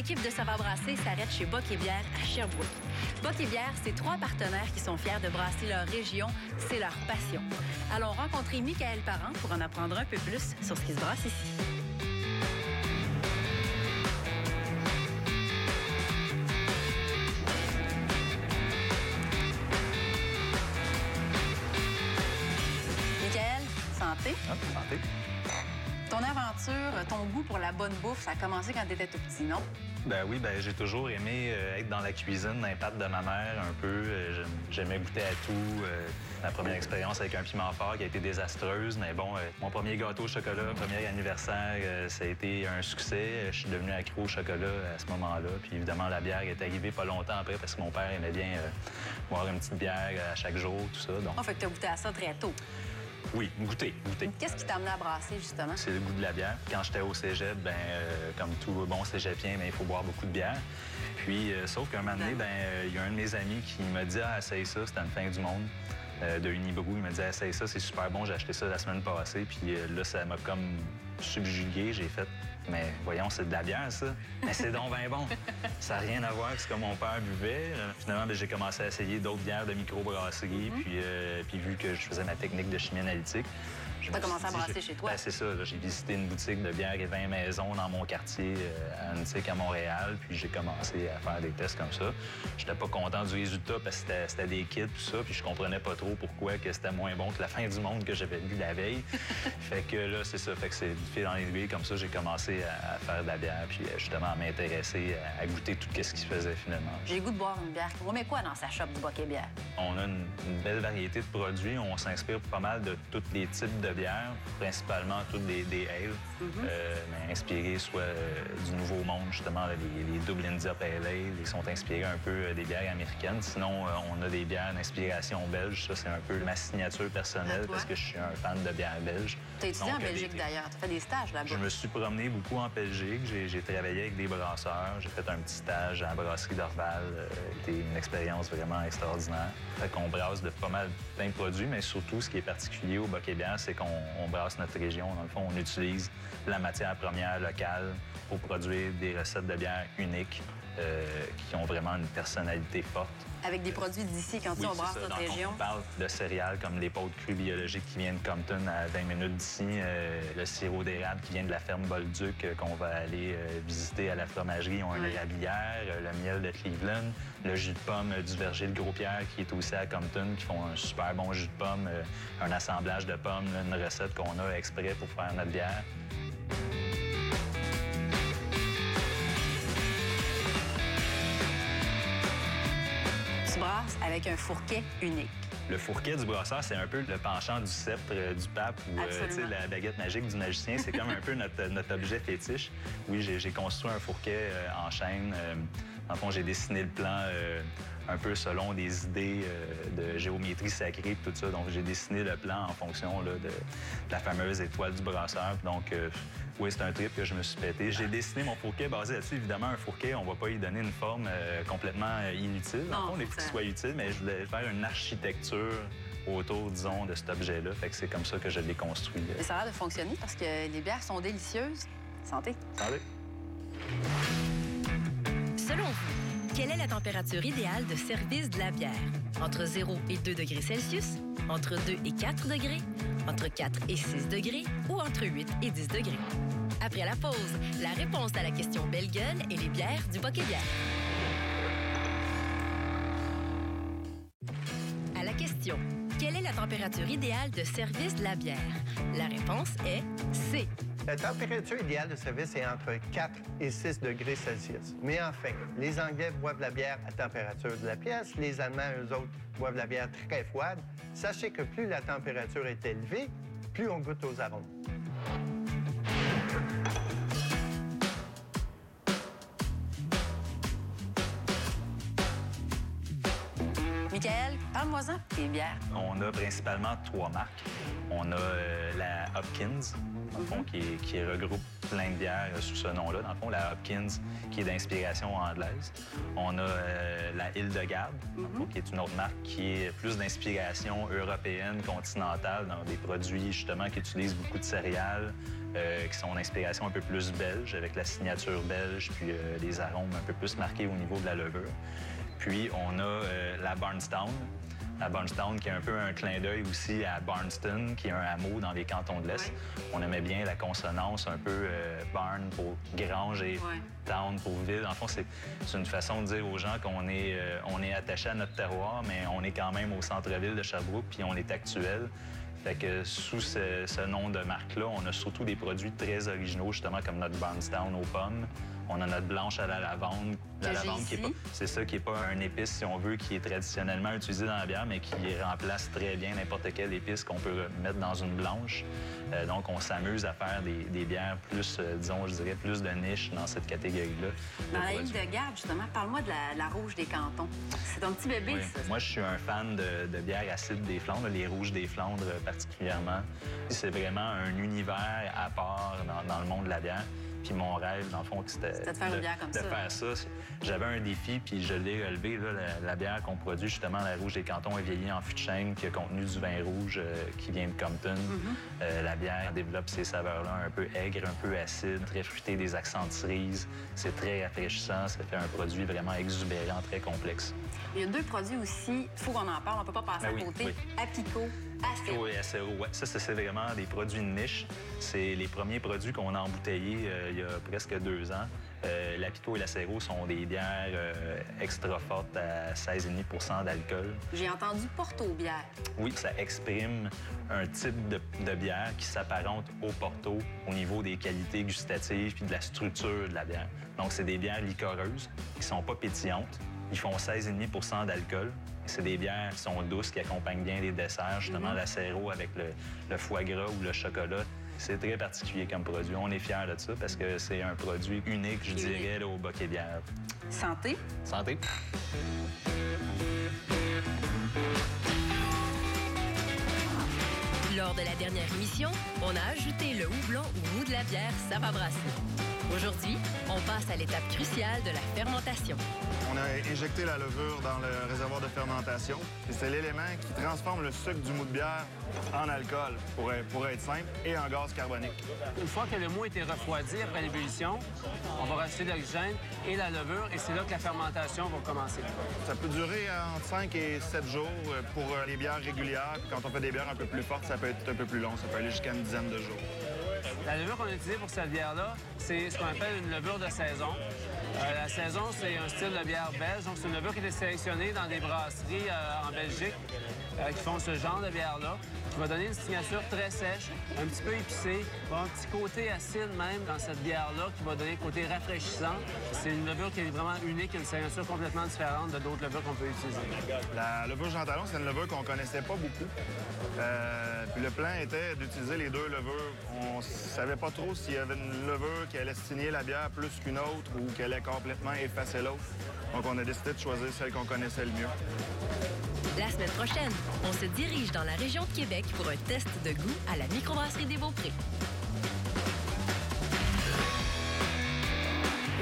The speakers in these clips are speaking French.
l'équipe de Ça va brasser s'arrête chez Bock et Bière à Sherbrooke. Bock et Bière, c'est 3 partenaires qui sont fiers de brasser leur région. C'est leur passion. Allons rencontrer Michael Parent pour en apprendre un peu plus sur ce qui se brasse ici. Michael, santé. Ah, santé. Ton aventure, ton goût pour la bonne bouffe, ça a commencé quand tu étais tout petit, non? Ben oui, j'ai toujours aimé être dans la cuisine, dans les pattes de ma mère un peu. J'aimais goûter à tout. Ma première expérience avec un piment fort qui a été désastreuse, mais bon, mon premier gâteau au chocolat, premier anniversaire, ça a été un succès. Je suis devenu accro au chocolat à ce moment-là. Puis évidemment, la bière est arrivée pas longtemps après parce que mon père aimait bien boire une petite bière à chaque jour, tout ça. Donc... Fait que tu as goûté à ça très tôt. Oui, goûter. Qu'est-ce qui t'a amené à brasser, justement? C'est le goût de la bière. Quand j'étais au cégep, comme tout bon cégepien, il faut boire beaucoup de bière. Puis, sauf qu'un moment donné, il y a un de mes amis qui m'a dit « Ah, essaye ça, c'était une fin du monde. » De Unibrou, il m'a dit « Essaye ça, c'est super bon, j'ai acheté ça la semaine passée. » Puis là, ça m'a comme subjugué. J'ai fait « Mais voyons, c'est de la bière, ça. Mais c'est donc bien bon. » Ça n'a rien à voir avec ce que mon père buvait. Finalement, j'ai commencé à essayer d'autres bières de microbrasserie. Puis vu que je faisais ma technique de chimie analytique, tu as commencé à brasser chez toi? C'est ça. J'ai visité une boutique de bière et vin maison dans mon quartier, à Antique, à Montréal. Puis j'ai commencé à faire des tests comme ça. J'étais pas content du résultat parce que c'était des kits, tout ça. Puis je comprenais pas trop pourquoi que c'était moins bon que la fin du monde que j'avais bu la veille. Fait que là, c'est ça. Fait que c'est du fil dans l'aiguille. Comme ça, j'ai commencé à faire de la bière. Puis justement, à m'intéresser, à goûter tout ce qui se faisait finalement. J'ai le goût de boire une bière. On met quoi dans sa shop du Bock et Bière? On a une belle variété de produits. On s'inspire pas mal de tous les types de bières, principalement toutes des ales, mais inspirées soit du Nouveau Monde, justement, les double India Pale Ale. Ils sont inspirés un peu des bières américaines. Sinon, on a des bières d'inspiration belge. Ça, c'est un peu ma signature personnelle parce que je suis un fan de bières belges. Tu as étudié en Belgique, d'ailleurs. Tu as fait des stages là-bas. Je me suis promené beaucoup en Belgique. J'ai travaillé avec des brasseurs. J'ai fait un petit stage à la brasserie d'Orval. C'était une expérience vraiment extraordinaire. Fait qu'on brasse de pas mal plein de produits, mais surtout, ce qui est particulier au Bock et Bière, c'est qu'on brasse notre région. Dans le fond, on utilise la matière première locale pour produire des recettes de bière uniques qui ont vraiment une personnalité forte. Avec des produits d'ici, quand on brasse notre région? On parle de céréales comme les pâtes crues biologiques qui viennent de Compton à 20 minutes d'ici, le sirop d'érable qui vient de la ferme Bolduc qu'on va aller visiter à la fromagerie. On a une érablière, le miel de Cleveland, le jus de pomme du verger de Gros-Pierre qui est aussi à Compton, qui font un super bon jus de pomme, un assemblage de pommes, une recette qu'on a exprès pour faire notre bière. Brasse avec un fourquet unique. Le fourquet du brasseur, c'est un peu le penchant du sceptre du pape ou la baguette magique du magicien. C'est comme un peu notre objet fétiche. Oui, j'ai construit un fourquet en chêne. En fond, j'ai dessiné le plan un peu selon des idées de géométrie sacrée et tout ça. Donc, j'ai dessiné le plan en fonction là, de la fameuse étoile du brasseur. Donc, oui, c'est un trip que je me suis pété. J'ai dessiné mon fourquet basé là-dessus. Évidemment, un fourquet, on va pas y donner une forme complètement inutile. On est pour qu'il soit utile, mais je voulais faire une architecture autour, disons, de cet objet-là. Fait que c'est comme ça que je l'ai construit. Et ça a l'air de fonctionner parce que les bières sont délicieuses. Santé. Santé. Selon vous, quelle est la température idéale de service de la bière? Entre 0 et 2 degrés Celsius? Entre 2 et 4 degrés? Entre 4 et 6 degrés? Ou entre 8 et 10 degrés? Après la pause, la réponse à la question belle gueule et les bières du Bock et Bière. À la question, quelle est la température idéale de service de la bière? La réponse est C. La température idéale de service est entre 4 et 6 degrés Celsius. Mais enfin, les Anglais boivent la bière à température de la pièce, les Allemands, eux autres, boivent la bière très froide. Sachez que plus la température est élevée, plus on goûte aux arômes. Michael, parle-moi-en de tes bières. On a principalement 3 marques. On a la Hopkins, dans le fond, qui regroupe plein de bières sous ce nom-là. Dans le fond, la Hopkins, qui est d'inspiration anglaise. On a la Hildegarde, qui est une autre marque qui est plus d'inspiration européenne, continentale, dans des produits, justement, qui utilisent beaucoup de céréales, qui sont d'inspiration un peu plus belge, avec la signature belge, puis les arômes un peu plus marqués au niveau de la levure. Puis, on a la Barnstown. La Barnstown, qui est un peu un clin d'œil aussi à Barnston, qui est un hameau dans les cantons de l'Est. On aimait bien la consonance un peu barn pour grange et town pour ville. En fond, c'est une façon de dire aux gens qu'on est attaché à notre terroir, mais on est quand même au centre-ville de Sherbrooke, puis on est actuel. Fait que sous ce nom de marque-là, on a surtout des produits très originaux, justement, comme notre Barnstown aux pommes. On a notre blanche à la lavande. La lavande, c'est ça qui n'est pas un épice, si on veut, qui est traditionnellement utilisé dans la bière, mais qui remplace très bien n'importe quelle épice qu'on peut mettre dans une blanche. Donc, on s'amuse à faire des bières plus, disons, je dirais, plus de niche dans cette catégorie-là. Dans la ligne de garde, justement, parle-moi de la rouge des cantons. C'est un petit bébé, ça. Moi, je suis un fan de bières acides des Flandres, les rouges des Flandres particulièrement. C'est vraiment un univers à part dans le monde de la bière. Puis mon rêve, dans le fond, c'était de faire une bière comme ça. Faire ça. J'avais un défi, puis je l'ai relevé. Là, la bière qu'on produit, justement, la Rouge des Cantons, est vieillie en fût de chêne, qui a contenu du vin rouge qui vient de Compton. La bière développe ces saveurs-là un peu aigres, un peu acides, très fruitées, des accents de cerise. C'est très rafraîchissant. Ça fait un produit vraiment exubérant, très complexe. Il y a deux produits aussi, il faut qu'on en parle, on ne peut pas passer à côté. Oui. Apico, Acero. Oui, Acero, ouais. Ça, c'est vraiment des produits de niche. C'est les premiers produits qu'on a embouteillés il y a presque 2 ans. L'Apico et l'Acero sont des bières extra fortes à 16,5 % d'alcool. J'ai entendu Porto bière. Oui, ça exprime un type de bière qui s'apparente au Porto au niveau des qualités gustatives puis de la structure de la bière. Donc, c'est des bières liquoreuses qui sont pas pétillantes. Ils font 16,5 % d'alcool. C'est des bières qui sont douces, qui accompagnent bien les desserts. Justement, l'Acero avec le foie gras ou le chocolat. C'est très particulier comme produit. On est fiers de ça parce que c'est un produit unique, je dirais, là, au Bocquet bière. Santé. Santé. Lors de la dernière émission, on a ajouté le houblon au goût de la bière Ça va brasser. Aujourd'hui, on passe à l'étape cruciale de la fermentation. On a injecté la levure dans le réservoir de fermentation. C'est l'élément qui transforme le sucre du mou de bière en alcool, pour être simple, et en gaz carbonique. Une fois que le mou a été refroidi après l'ébullition, on va rajouter l'oxygène et la levure, et c'est là que la fermentation va commencer. Ça peut durer entre 5 et 7 jours pour les bières régulières. Quand on fait des bières un peu plus fortes, ça peut être un peu plus long. Ça peut aller jusqu'à une dizaine de jours. La levure qu'on a utilisée pour cette bière-là, c'est ce qu'on appelle une levure de saison. La saison, c'est un style de bière belge. Donc, c'est une levure qui est sélectionnée dans des brasseries en Belgique qui font ce genre de bière-là, qui va donner une signature très sèche, un petit peu épicée, un petit côté acide même dans cette bière-là, qui va donner un côté rafraîchissant. C'est une levure qui est vraiment unique, une signature complètement différente de d'autres levures qu'on peut utiliser. La levure Jean Talon, c'est une levure qu'on connaissait pas beaucoup. Puis le plan était d'utiliser les deux levures. On savait pas trop s'il y avait une levure qui allait signer la bière plus qu'une autre ou qui allait complètement effacer l'autre. Donc, on a décidé de choisir celle qu'on connaissait le mieux. La semaine prochaine, on se dirige dans la région de Québec pour un test de goût à la microbrasserie des Beauprés.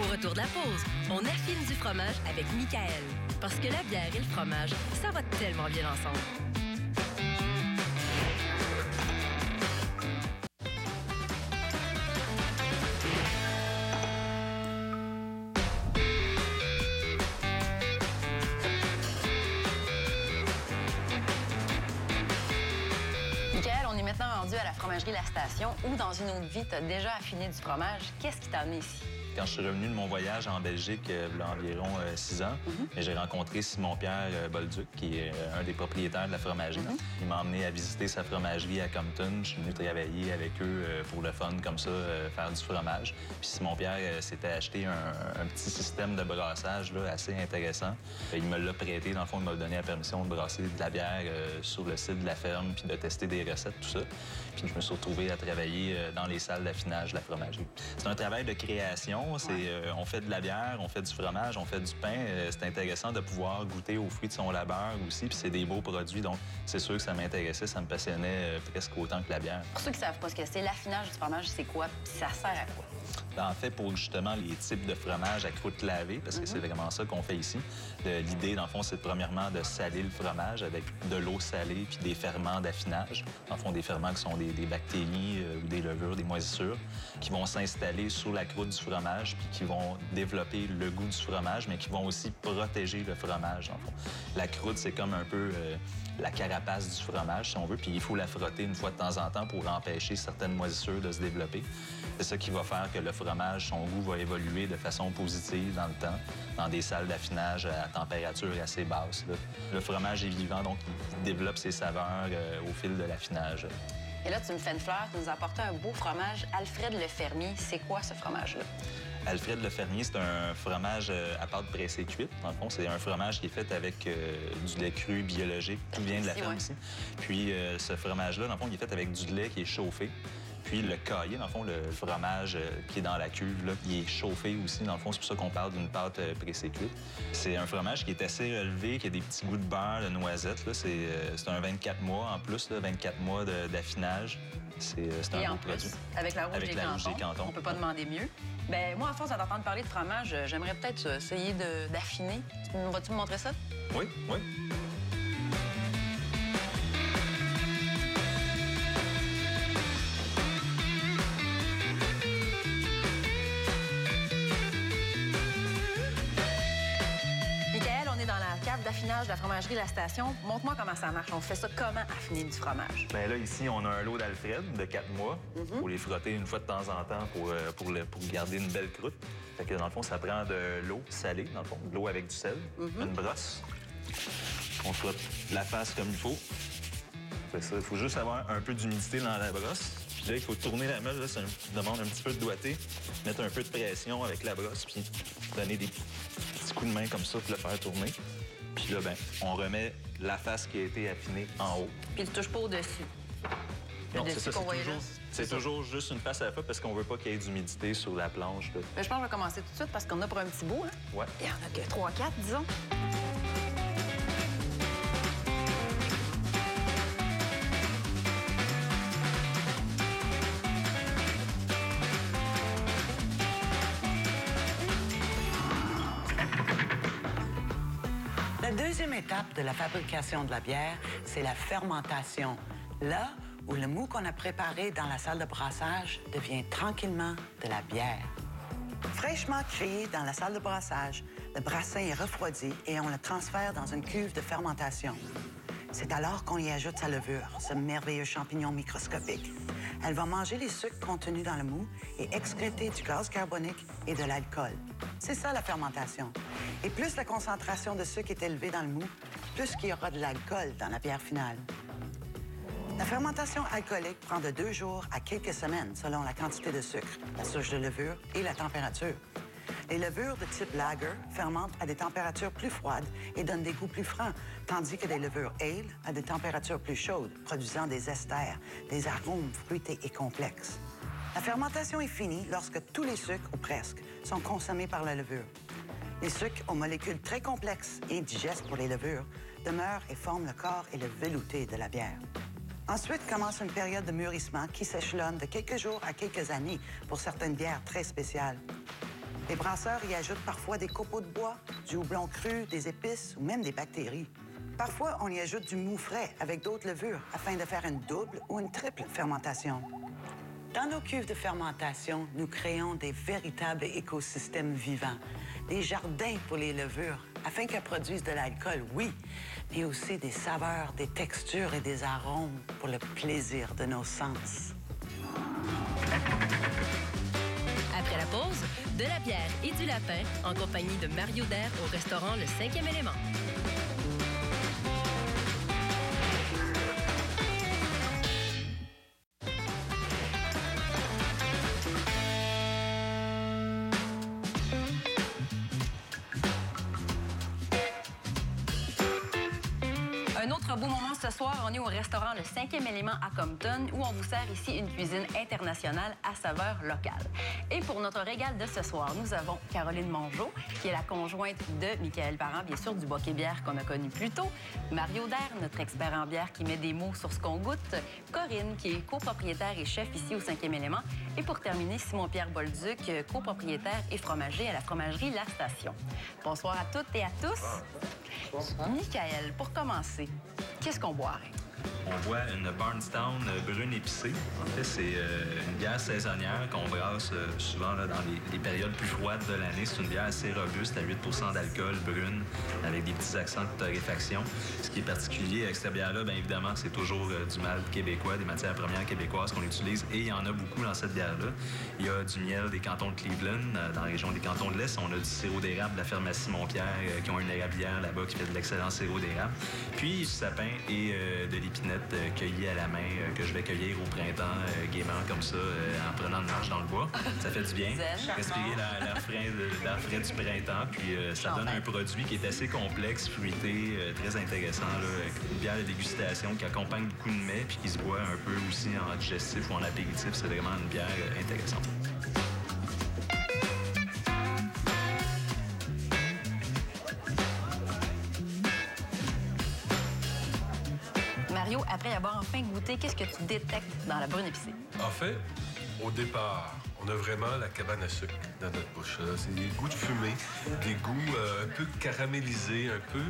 Au retour de la pause, on affine du fromage avec Michael. Parce que la bière et le fromage, ça va tellement bien ensemble. À la fromagerie La Station ou dans une autre vie, tu as déjà affiné du fromage. Qu'est-ce qui t'a amené ici? Quand je suis revenu de mon voyage en Belgique, il y a environ 6 ans, j'ai rencontré Simon-Pierre Bolduc, qui est un des propriétaires de la fromagerie. Il m'a emmené à visiter sa fromagerie à Compton. Je suis venu travailler avec eux pour le fun, comme ça, faire du fromage. Puis Simon-Pierre s'était acheté un petit système de brassage là, assez intéressant. Il me l'a prêté. Dans le fond, il m'a donné la permission de brasser de la bière sur le site de la ferme, puis de tester des recettes, tout ça. Puis je me suis retrouvé à travailler dans les salles d'affinage de la fromagerie. C'est un travail de création, salon, on fait de la bière, on fait du fromage, on fait du pain. C'est intéressant de pouvoir goûter aux fruits de son labeur aussi, puis c'est des beaux produits. Donc, c'est sûr que ça m'intéressait, ça me passionnait presque autant que la bière. Pour ceux qui ne savent pas ce que c'est, l'affinage du fromage, c'est quoi? Puis ça sert à quoi? En fait, pour justement les types de fromage à croûte lavée, parce que c'est vraiment ça qu'on fait ici. L'idée, dans le fond, c'est premièrement de saler le fromage avec de l'eau salée puis des ferments d'affinage. Dans le fond, des ferments qui sont des bactéries ou des levures, des moisissures, qui vont s'installer sur la croûte du fromage puis qui vont développer le goût du fromage, mais qui vont aussi protéger le fromage, dans le fond. La croûte, c'est comme un peu la carapace du fromage, si on veut, puis il faut la frotter une fois de temps en temps pour empêcher certaines moisissures de se développer. C'est ça qui va faire que le fromage, son goût va évoluer de façon positive dans le temps, dans des salles d'affinage à température assez basse. Là. Le fromage est vivant, donc il développe ses saveurs au fil de l'affinage. Et là, tu me fais une fleur, tu nous as apporté un beau fromage Alfred Lefermier. C'est quoi ce fromage-là? Alfred Lefermier, c'est un fromage à pâte pressée cuite. Dans le fond, c'est un fromage qui est fait avec du lait cru biologique, tout vient de la ferme ici. Puis ce fromage-là, dans le fond, il est fait avec du lait qui est chauffé. Puis le caillé, dans le fond, le fromage qui est dans la cuve, là, il est chauffé aussi. Dans le fond, c'est pour ça qu'on parle d'une pâte pressée cuite. C'est un fromage qui est assez relevé, qui a des petits goûts de beurre, de noisette. C'est un 24 mois en plus, là, 24 mois d'affinage. C'est un beau produit. Avec la rouge des cantons, on peut pas demander mieux. Bien, moi, à force d'entendre parler de fromage, j'aimerais peut-être essayer d'affiner. Vas-tu me montrer ça? Oui, oui. D'affinage de la fromagerie La Station. Montre-moi comment ça marche. On fait ça comment, affiner du fromage? Bien là, ici, on a un lot d'Alfred de 4 mois pour les frotter une fois de temps en temps pour garder une belle croûte. Fait que dans le fond, ça prend de l'eau salée, dans le fond, de l'eau avec du sel, une brosse. On frotte la face comme il faut. Fait ça, il faut juste avoir un peu d'humidité dans la brosse. Puis là, il faut tourner la meule. Là, ça demande un petit peu de doigté. Mettre un peu de pression avec la brosse, puis donner des petits coups de main comme ça pour le faire tourner. Puis là, bien, on remet la face qui a été affinée en haut. Puis il ne touche pas au-dessus. Non, c'est ça, c'est toujours juste une face à la fois parce qu'on veut pas qu'il y ait d'humidité sur la planche. Là. Mais je pense que je vais commencer tout de suite parce qu'on a pour un petit bout. Hein? Ouais. Il y en a que 3-4, disons. La deuxième étape de la fabrication de la bière, c'est la fermentation. Là où le mou qu'on a préparé dans la salle de brassage devient tranquillement de la bière. Fraîchement créé dans la salle de brassage, le brassin est refroidi et on le transfère dans une cuve de fermentation. C'est alors qu'on y ajoute sa levure, ce merveilleux champignon microscopique. Elle va manger les sucres contenus dans le mou et excréter du gaz carbonique et de l'alcool. C'est ça, la fermentation. Et plus la concentration de sucre est élevée dans le mou, plus qu'il y aura de l'alcool dans la bière finale. La fermentation alcoolique prend de 2 jours à quelques semaines selon la quantité de sucre, la souche de levure et la température. Les levures de type lager fermentent à des températures plus froides et donnent des goûts plus francs, tandis que des levures ale à des températures plus chaudes, produisant des esters, des arômes fruités et complexes. La fermentation est finie lorsque tous les sucres, ou presque, sont consommés par la levure. Les sucres aux molécules très complexes et digestes pour les levures demeurent et forment le corps et le velouté de la bière. Ensuite commence une période de mûrissement qui s'échelonne de quelques jours à quelques années pour certaines bières très spéciales. Les brasseurs y ajoutent parfois des copeaux de bois, du houblon cru, des épices ou même des bactéries. Parfois, on y ajoute du mou frais avec d'autres levures afin de faire une double ou une triple fermentation. Dans nos cuves de fermentation, nous créons des véritables écosystèmes vivants, des jardins pour les levures, afin qu'elles produisent de l'alcool, oui, mais aussi des saveurs, des textures et des arômes pour le plaisir de nos sens. Après la pause, de la bière et du lapin en compagnie de Mario Daire au restaurant Le 5e élément. ce soir, on est au restaurant Le 5e élément à Compton où on vous sert ici une cuisine internationale à saveur locale. Et pour notre régal de ce soir, nous avons Caroline Mongeau, qui est la conjointe de Michael Parent, bien sûr, du Bocquet Bière qu'on a connu plus tôt. Mario Daire, notre expert en bière qui met des mots sur ce qu'on goûte. Corinne, qui est copropriétaire et chef ici au 5e élément. Et pour terminer, Simon-Pierre Bolduc, copropriétaire et fromager à la fromagerie La Station. Bonsoir à toutes et à tous. Bonsoir. Michael, pour commencer, qu'est-ce qu'on boirait? On boit une Barnstown brune épicée. En fait, c'est une bière saisonnière qu'on brasse souvent là, dans les périodes plus froides de l'année. C'est une bière assez robuste, à 8 % d'alcool, brune, avec des petits accents de torréfaction. Ce qui est particulier avec cette bière-là, bien évidemment, c'est toujours du malt québécois, des matières premières québécoises qu'on utilise. Et il y en a beaucoup dans cette bière-là. Il y a du miel des cantons de Cleveland, dans la région des cantons de l'Est. On a du sirop d'érable de la ferme Simon-Pierre, qui ont une érablière là-bas qui fait de l'excellent sirop d'érable. Puis du sapin et de l'épinette cueillie à la main, que je vais cueillir au printemps gaiement comme ça, en prenant une marche dans le bois. Ça fait du bien. Respirer l'air frais du printemps. Puis ça donne un produit qui est assez complexe, fruité, très intéressant. Là, une bière de dégustation qui accompagne beaucoup de mets puis qui se boit un peu aussi en digestif ou en apéritif. C'est vraiment une bière intéressante. Mario, après avoir enfin goûté, qu'est-ce que tu détectes dans la brune épicée? En fait, au départ, on a vraiment la cabane à sucre dans notre bouche. C'est des goûts de fumée, des goûts un peu caramélisés, un peu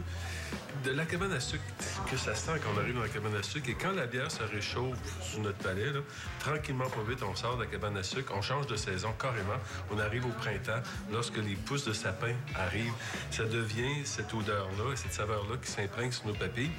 de la cabane à sucre que ça sent quand on arrive dans la cabane à sucre. Et quand la bière se réchauffe sous notre palais, là, tranquillement, pas vite, on sort de la cabane à sucre, on change de saison carrément. On arrive au printemps. Lorsque les pousses de sapin arrivent, ça devient cette odeur-là et cette saveur-là qui s'imprègne sur nos papilles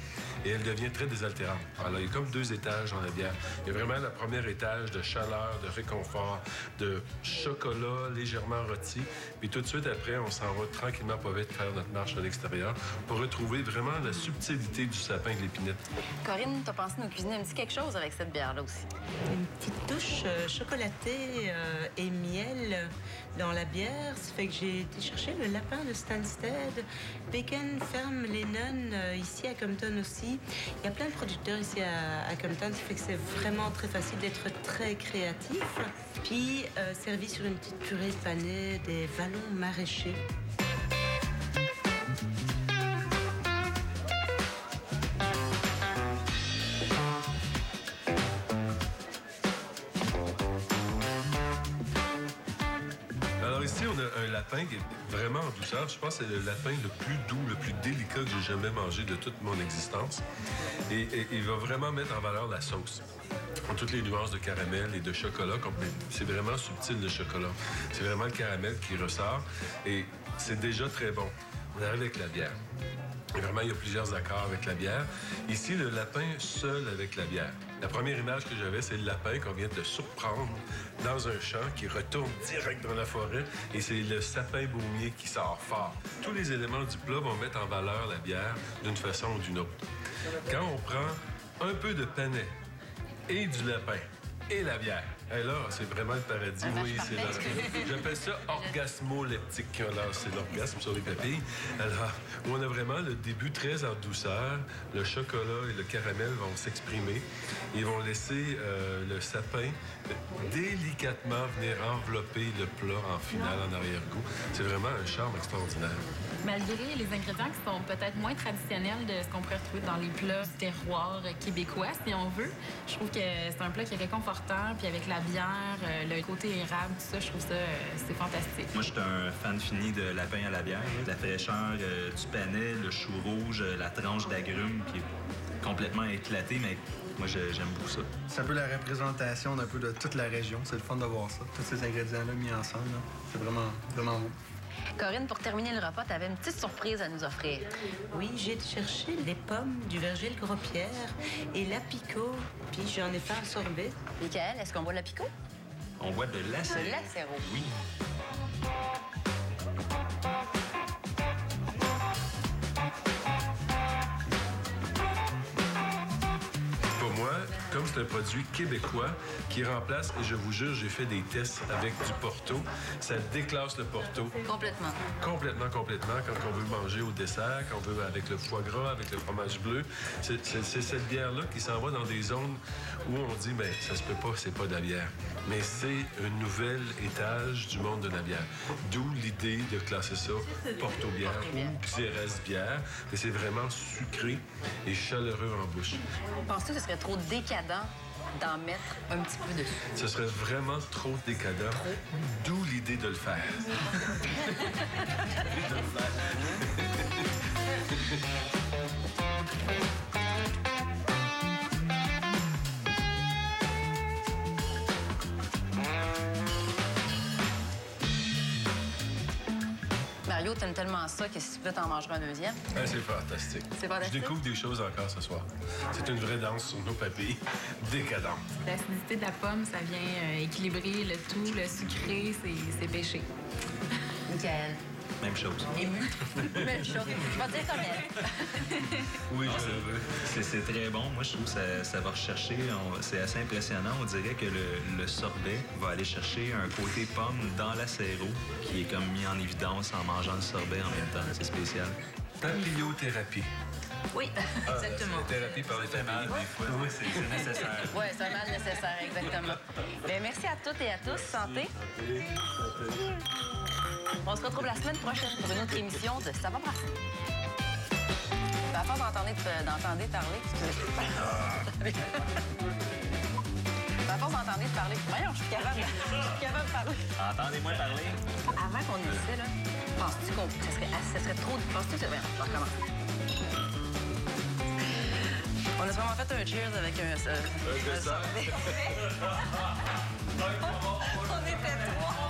et elle devient très désaltérante. Alors, il y a comme 2 étages dans la bière. Il y a vraiment le premier étage de chaleur, de réconfort, de chocolat légèrement rôti. Puis tout de suite après, on s'en va tranquillement pas vite faire notre marche à l'extérieur pour retrouver vraiment la subtilité du sapin et de l'épinette. Corinne, t'as pensé nous cuisiner un petit quelque chose avec cette bière-là aussi? Une petite touche chocolatée et miel dans la bière. Ça fait que j'ai été chercher le lapin de Stansted. Bacon Ferme Lennon, ici à Compton aussi. Il y a plein de producteurs ici à Compton. Ça fait que c'est vraiment très facile d'être très créatif. Puis servi sur une petite purée panée des vallons maraîchers. Alors ici, on a un lapin qui est vraiment en douceur. Je pense que c'est le lapin le plus doux, le plus délicat que j'ai jamais mangé de toute mon existence. Et il va vraiment mettre en valeur la sauce. Toutes les nuances de caramel et de chocolat. C'est vraiment subtil, le chocolat. C'est vraiment le caramel qui ressort. Et c'est déjà très bon. On arrive avec la bière. Et vraiment, il y a plusieurs accords avec la bière. Ici, le lapin seul avec la bière. La première image que j'avais, c'est le lapin qu'on vient de surprendre dans un champ qui retourne direct dans la forêt et c'est le sapin baumier qui sort fort. Tous les éléments du plat vont mettre en valeur la bière d'une façon ou d'une autre. Quand on prend un peu de panais et du lapin et la bière, et là, c'est vraiment le paradis. Oui, c'est là. J'appelle ça orgasmoleptique. Là, c'est l'orgasme sur les papilles. Alors, on a vraiment le début très en douceur. Le chocolat et le caramel vont s'exprimer. Ils vont laisser le sapin délicatement venir envelopper le plat en finale, en arrière-goût. C'est vraiment un charme extraordinaire. Malgré les ingrédients qui sont peut-être moins traditionnels de ce qu'on pourrait retrouver dans les plats du terroir québécois, si on veut, je trouve que c'est un plat qui est réconfortant. Puis avec la bière, le côté érable, tout ça, je trouve ça, c'est fantastique. Moi, je suis un fan fini de lapin à la bière. La fraîcheur du panais, le chou rouge, la tranche d'agrumes qui est complètement éclatée, mais moi, j'aime beaucoup ça. C'est un peu la représentation d'un peu de toute la région. C'est le fun de voir ça. Tous ces ingrédients-là mis ensemble, là. C'est vraiment, vraiment beau. Corinne, pour terminer le repas, tu avais une petite surprise à nous offrir. Oui, j'ai cherché les pommes du verger Le Gros-Pierre et l'apicot, puis j'en ai fait un sorbet. Michael, est-ce qu'on boit de l'apicot? On boit de l'acéro. De l'acéro. Oui. Pour moi, comme c'est un produit québécois qui remplace, et je vous jure, j'ai fait des tests avec du Porto, ça déclasse le Porto. Complètement. Complètement. Quand on veut manger au dessert, quand on veut avec le foie gras, avec le fromage bleu, c'est cette bière-là qui s'en va dans des zones où on dit, bien, ça se peut pas, c'est pas de la bière. Mais c'est un nouvel étage du monde de la bière. D'où l'idée de classer ça Porto-bière ou Xérès-bière. Et c'est vraiment sucré et chaleureux en bouche. Penses-tu que ce serait trop décadent d'en mettre un petit peu dessus? Ce serait vraiment trop décadent. D'où l'idée de le faire. Mario, t'aimes tellement ça que si tu veux, t'en mangeras un deuxième. Ah, c'est fantastique. C'est fantastique. Je découvre des choses encore ce soir. C'est une vraie danse sur nos papilles décadentes. L'acidité de la pomme, ça vient équilibrer le tout, le sucré, c'est pêché. Michael. Même chose. Ému. Même chose. Je vais dire comme elle. Oui, je le veux. C'est très bon. Moi, je trouve que ça va rechercher. C'est assez impressionnant. On dirait que le sorbet va aller chercher un côté pomme dans l'acéro qui est comme mis en évidence en mangeant le sorbet en même temps. C'est spécial. Papillothérapie. Oui, exactement. C'est la thérapie par les familles, des fois. Oui, c'est nécessaire. Oui, c'est un mal nécessaire, exactement. Bien, merci à toutes et à tous. Santé. On se retrouve la semaine prochaine pour une autre émission de Ça va passer. À force d'entendre parler, excusez. À force d'entendre parler, voyons, je suis capable de parler. Entendez-moi parler. Avant qu'on ait ça, là, penses-tu que ça serait trop... Penses-tu que... Voyons, je recommence. On a vraiment fait un cheers avec un sorbet. On était trois.